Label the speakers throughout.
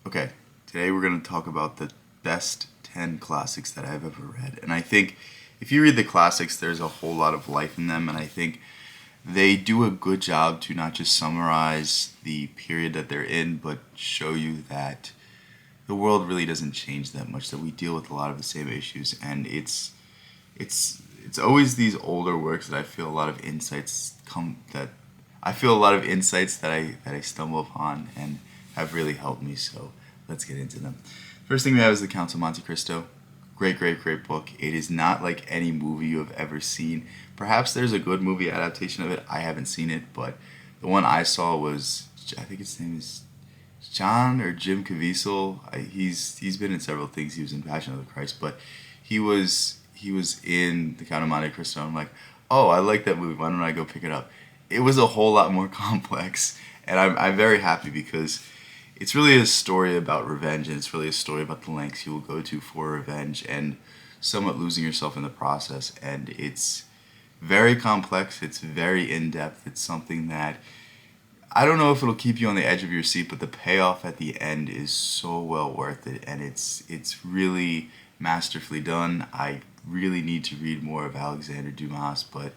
Speaker 1: Okay, today we're going to talk about the best 10 classics that I've ever read. And I think if you read the classics, there's a whole lot of life in them. And I think they do a good job to not just summarize the period that they're in, but show you that the world really doesn't change that much, that we deal with a lot of the same issues. And it's always these older works that I feel a lot of insights come that I feel a lot of insights that I stumble upon and have really helped me. So let's get into them. First thing we have is The Count of Monte Cristo. Great, great, great book. It is not like any movie you have ever seen. Perhaps there's a good movie adaptation of it. I haven't seen it, but the one I saw was, I think his name is John or Jim Caviezel. He's been in several things. He was in Passion of the Christ, but he was in The Count of Monte Cristo. I'm like, oh, I like that movie. Why don't I go pick it up? It was a whole lot more complex, and I'm very happy because it's really a story about revenge, and it's really a story about the lengths you will go to for revenge and somewhat losing yourself in the process. And it's very complex. It's very in depth. It's something that I don't know if it'll keep you on the edge of your seat, but the payoff at the end is so well worth it, and it's really masterfully done. I really need to read more of Alexander Dumas, but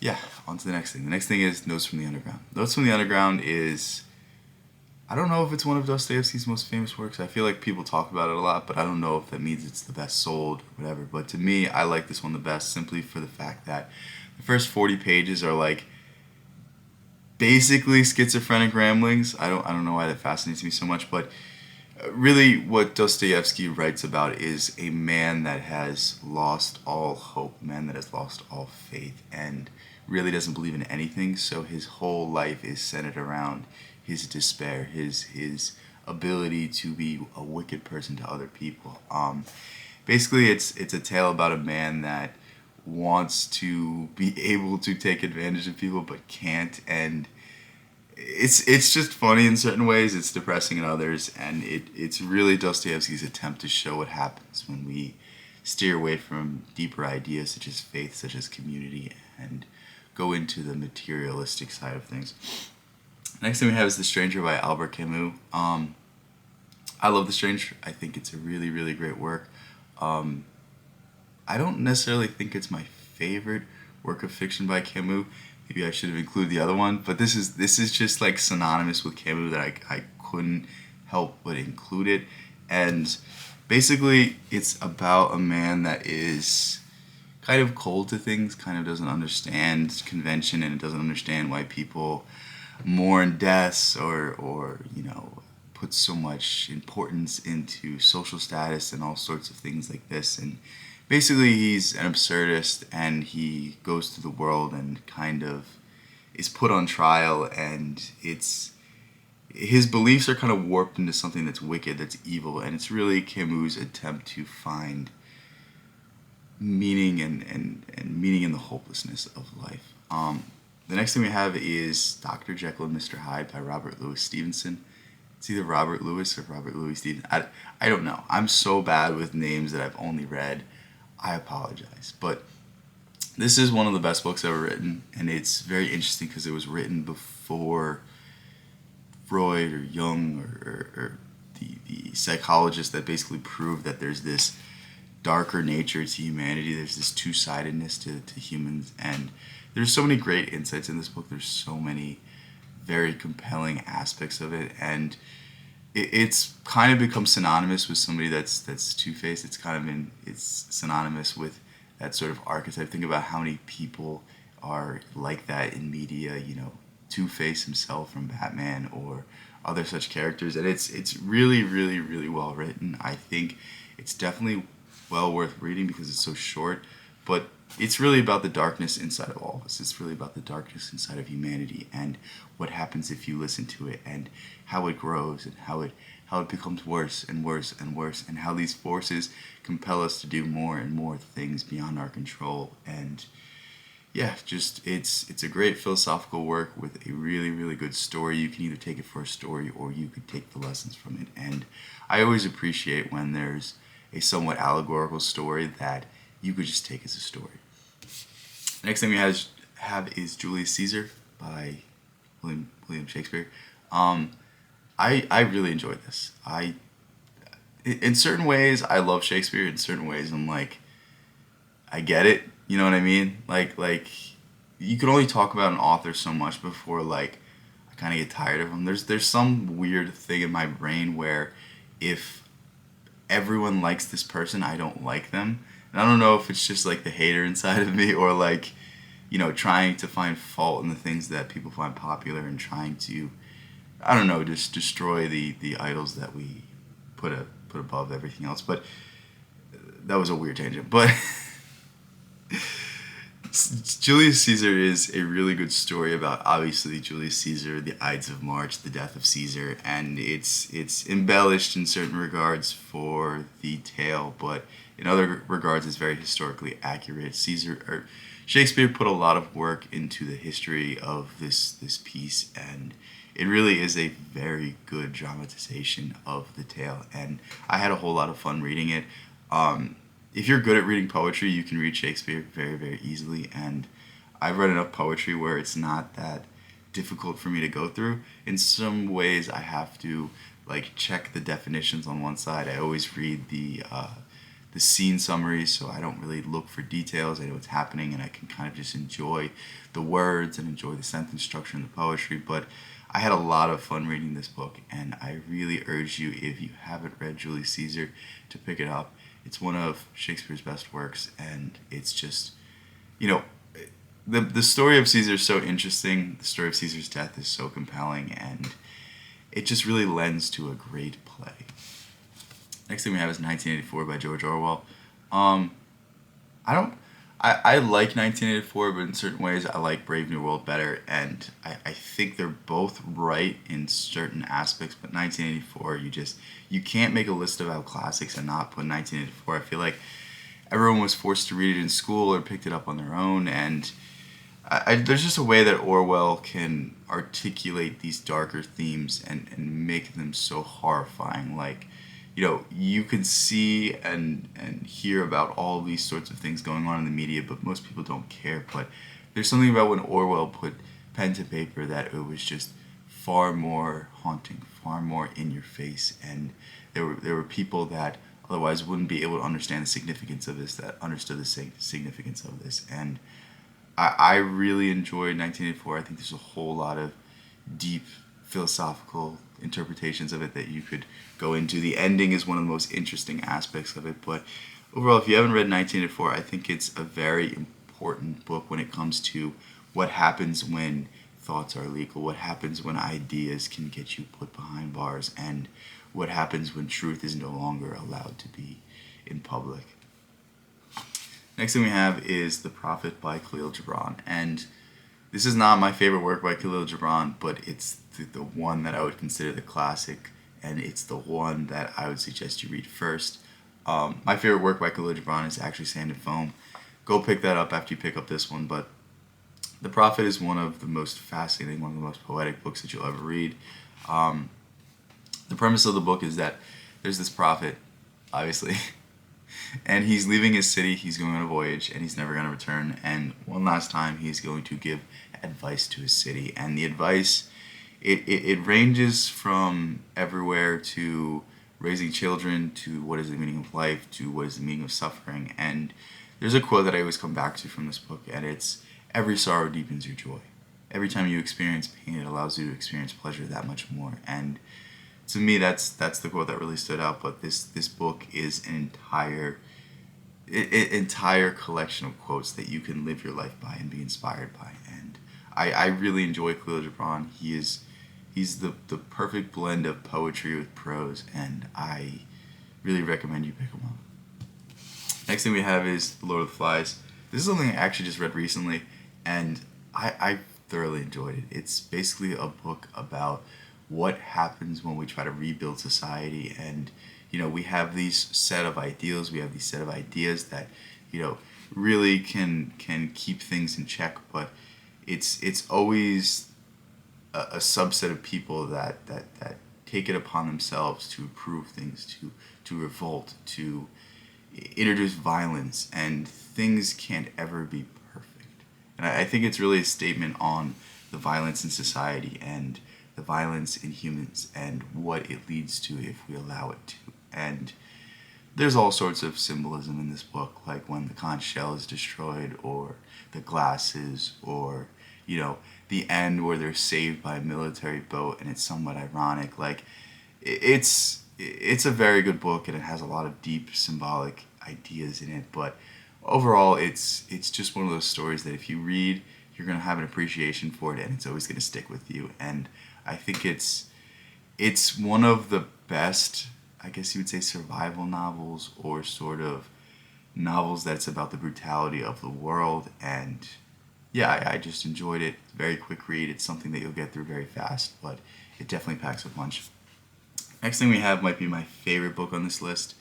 Speaker 1: yeah, on to the next thing. The next thing is Notes from the Underground. Notes from the Underground is, I don't know if it's one of Dostoevsky's most famous works. I feel like people talk about it a lot, but I don't know if that means it's the best sold or whatever. But to me, I like this one the best simply for the fact that the first 40 pages are like basically schizophrenic ramblings. I don't know why that fascinates me so much, but really what Dostoevsky writes about is a man that has lost all hope, a man that has lost all faith, and really doesn't believe in anything. So his whole life is centered around his despair, his ability to be a wicked person to other people. Basically, it's a tale about a man that wants to be able to take advantage of people but can't, and it's just funny in certain ways, it's depressing in others, and it's really Dostoevsky's attempt to show what happens when we steer away from deeper ideas such as faith, such as community, and go into the materialistic side of things. Next thing we have is The Stranger by Albert Camus. I love The Stranger. I think it's a really, really great work. I don't necessarily think it's my favorite work of fiction by Camus. Maybe I should have included the other one, but this is just like synonymous with Camus that I couldn't help but include it. And basically, it's about a man that is kind of cold to things, kind of doesn't understand convention, and doesn't understand why people mourn deaths or put so much importance into social status and all sorts of things like this. And basically he's an absurdist, and he goes through the world and kind of is put on trial, and it's his beliefs are kind of warped into something that's wicked, that's evil, and it's really Camus' attempt to find meaning and meaning in the hopelessness of life. The next thing we have is Dr. Jekyll and Mr. Hyde by Robert Louis Stevenson. It's either Robert Louis or Robert Louis Stevenson. I don't know. I'm so bad with names that I've only read. I apologize. But this is one of the best books ever written, and it's very interesting because it was written before Freud or Jung or the psychologist that basically proved that there's this darker nature to humanity. There's this two-sidedness to humans, and there's so many great insights in this book. There's so many very compelling aspects of it, and it's kind of become synonymous with somebody that's two-faced. It's synonymous with that sort of archetype. Think about how many people are like that in media. Two-Face himself from Batman or other such characters, and it's really, really, really well written. I think it's definitely well worth reading because it's so short, but it's really about the darkness inside of all of us. It's really about the darkness inside of humanity and what happens if you listen to it, and how it grows, and how it becomes worse and worse and worse, and how these forces compel us to do more and more things beyond our control. And yeah, just it's a great philosophical work with a really, really good story. You can either take it for a story or you could take the lessons from it. And I always appreciate when there's a somewhat allegorical story that you could just take as a story. The next thing we have is Julius Caesar by William Shakespeare. I really enjoyed this. In certain ways I love Shakespeare. In certain ways I'm like, I get it. You know what I mean? Like you can only talk about an author so much before like I kind of get tired of them. There's some weird thing in my brain where if everyone likes this person, I don't like them. And I don't know if it's just like the hater inside of me or like, trying to find fault in the things that people find popular and trying to, I don't know, just destroy the idols that we put above everything else. But that was a weird tangent. But Julius Caesar is a really good story about obviously Julius Caesar, the Ides of March, the death of Caesar, and it's embellished in certain regards for the tale, but in other regards it's very historically accurate. Shakespeare put a lot of work into the history of this piece, and it really is a very good dramatization of the tale, and I had a whole lot of fun reading it. If you're good at reading poetry, you can read Shakespeare very, very easily. And I've read enough poetry where it's not that difficult for me to go through. In some ways, I have to like check the definitions on one side. I always read the scene summaries, so I don't really look for details. I know what's happening, and I can kind of just enjoy the words and enjoy the sentence structure and the poetry. But I had a lot of fun reading this book, and I really urge you, if you haven't read Julius Caesar, to pick it up. It's one of Shakespeare's best works, and it's just, you know, the story of Caesar is so interesting. The story of Caesar's death is so compelling, and it just really lends to a great play. Next thing we have is 1984 by George Orwell. I don't. I like 1984, but in certain ways I like Brave New World better, and I think they're both right in certain aspects. But 1984, you can't make a list of out classics and not put 1984. I feel like everyone was forced to read it in school or picked it up on their own, and there's just a way that Orwell can articulate these darker themes and make them so horrifying. Like, you can see and hear about all these sorts of things going on in the media, but most people don't care. But there's something about when Orwell put pen to paper that it was just far more haunting, far more in your face, and there were people that otherwise wouldn't be able to understand the significance of this that understood the significance of this. And I really enjoyed 1984. I think there's a whole lot of deep philosophical interpretations of it that you could go into. The ending is one of the most interesting aspects of it, but overall, if you haven't read 1984, I think it's a very important book when it comes to what happens when thoughts are legal, what happens when ideas can get you put behind bars, and what happens when truth is no longer allowed to be in public. Next thing we have is The Prophet by Khalil Gibran, and this is not my favorite work by Khalil Gibran, but it's the one that I would consider the classic, and it's the one that I would suggest you read first. My favorite work by Khalil Gibran is actually Sand and Foam. Go pick that up after you pick up this one, but The Prophet is one of the most fascinating, one of the most poetic books that you'll ever read. The premise of the book is that there's this prophet, obviously, and he's leaving his city, he's going on a voyage, and he's never going to return, and one last time he's going to give advice to his city, and the advice, it ranges from everywhere to raising children, to what is the meaning of life, to what is the meaning of suffering. And there's a quote that I always come back to from this book, and it's, every sorrow deepens your joy. Every time you experience pain, it allows you to experience pleasure that much more. And to me, that's the quote that really stood out. But this book is an entire collection of quotes that you can live your life by and be inspired by. And I really enjoy Khalil Gibran. He's the perfect blend of poetry with prose, and I really recommend you pick him up. Next thing we have is The Lord of the Flies. This is something I actually just read recently, and I thoroughly enjoyed it. It's basically a book about what happens when we try to rebuild society, and we have these set of ideals, we have these set of ideas that really can keep things in check, but it's always a subset of people that take it upon themselves to improve things, to revolt, to introduce violence, and things can't ever be perfect. And I think it's really a statement on the violence in society and the violence in humans and what it leads to if we allow it to. And there's all sorts of symbolism in this book, like when the conch shell is destroyed, or the glasses, or, you know, the end where they're saved by a military boat, and it's somewhat ironic. Like, it's a very good book, and it has a lot of deep symbolic ideas in it. But overall, it's just one of those stories that if you read, you're gonna have an appreciation for it, and it's always gonna stick with you. And I think it's one of the best, I guess you would say, survival novels, or sort of novels that's about the brutality of the world. And yeah, I just enjoyed it. Very quick read. It's something that you'll get through very fast, but it definitely packs a punch. Next thing we have might be my favorite book on this list,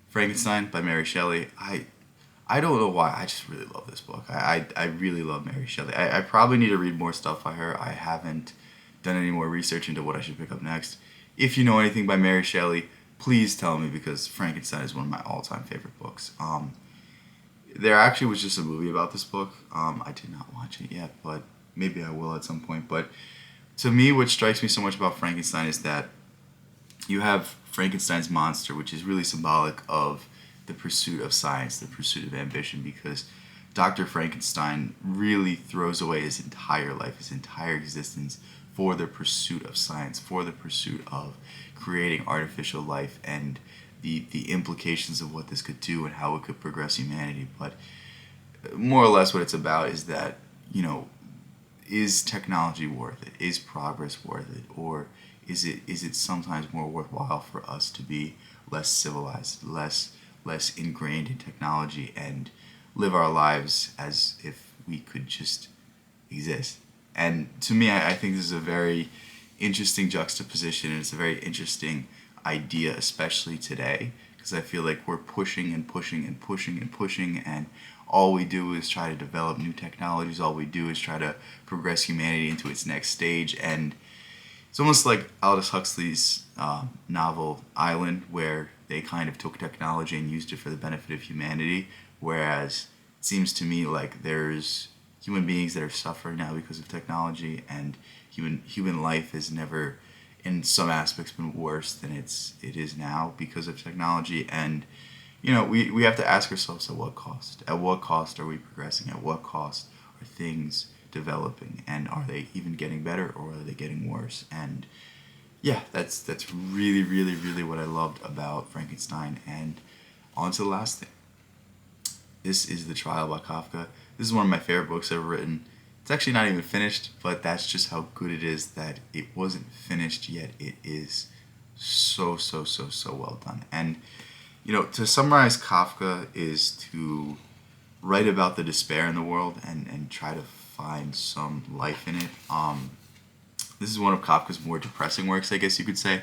Speaker 1: Frankenstein by Mary Shelley. I don't know why, I just really love this book. I really love Mary Shelley. I probably need to read more stuff by her. I haven't done any more research into what I should pick up next. If you know anything by Mary Shelley, please tell me, because Frankenstein is one of my all-time favorite books. There actually was just a movie about this book. I did not watch it yet, but maybe I will at some point. But to me, what strikes me so much about Frankenstein is that you have Frankenstein's monster, which is really symbolic of the pursuit of science, the pursuit of ambition, because Dr. Frankenstein really throws away his entire life, his entire existence, for the pursuit of science, for the pursuit of creating artificial life and the implications of what this could do and how it could progress humanity. But more or less what it's about is that, you know, is technology worth it? Is progress worth it? Or is it sometimes more worthwhile for us to be less civilized, less ingrained in technology, and live our lives as if we could just exist? And to me, I think this is a very interesting juxtaposition, and it's a very interesting idea, especially today, because I feel like we're pushing and pushing and pushing and pushing, and all we do is try to develop new technologies. All we do is try to progress humanity into its next stage. And it's almost like Aldous Huxley's novel Island, where they kind of took technology and used it for the benefit of humanity, whereas it seems to me like there's human beings that are suffering now because of technology, and human life has never, in some aspects, been worse than it is now because of technology. And you know, we have to ask ourselves, at what cost? At what cost are we progressing? At what cost are things developing? And are they even getting better, or are they getting worse? And yeah, that's really, really, really what I loved about Frankenstein. And on to the last thing. This is The Trial by Kafka. This is one of my favorite books ever written. It's actually not even finished, but that's just how good it is that it wasn't finished yet. It is so well done. And you know, to summarize Kafka is to write about the despair in the world and try to find some life in it. This is one of Kafka's more depressing works, I guess you could say.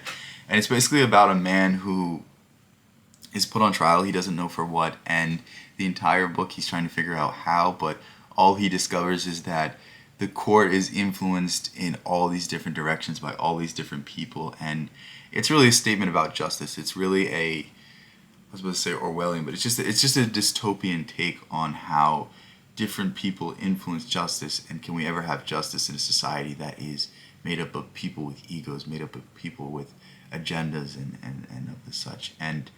Speaker 1: And it's basically about a man who is put on trial. He doesn't know for what, and the entire book he's trying to figure out how, but all he discovers is that the court is influenced in all these different directions by all these different people. And it's really a statement about justice. It's really I was supposed to say Orwellian, but it's just a dystopian take on how different people influence justice, and can we ever have justice in a society that is made up of people with egos, made up of people with agendas and of the such. And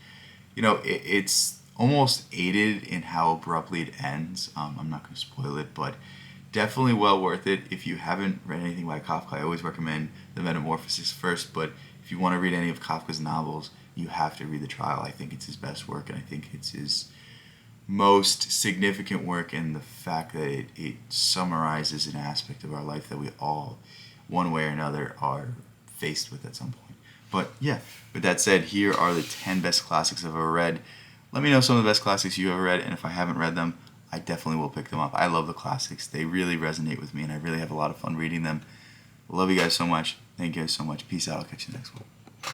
Speaker 1: you know, it's almost aided in how abruptly it ends. I'm not going to spoil it, but definitely well worth it. If you haven't read anything by Kafka, I always recommend The Metamorphosis first, but if you want to read any of Kafka's novels, you have to read The Trial. I think it's his best work, and I think it's his most significant work in the fact that it summarizes an aspect of our life that we all, one way or another, are faced with at some point. But yeah, with that said, here are the 10 best classics I've ever read. Let me know some of the best classics you ever read, and if I haven't read them, I definitely will pick them up. I love the classics. They really resonate with me, and I really have a lot of fun reading them. Love you guys so much. Thank you guys so much. Peace out. I'll catch you next one.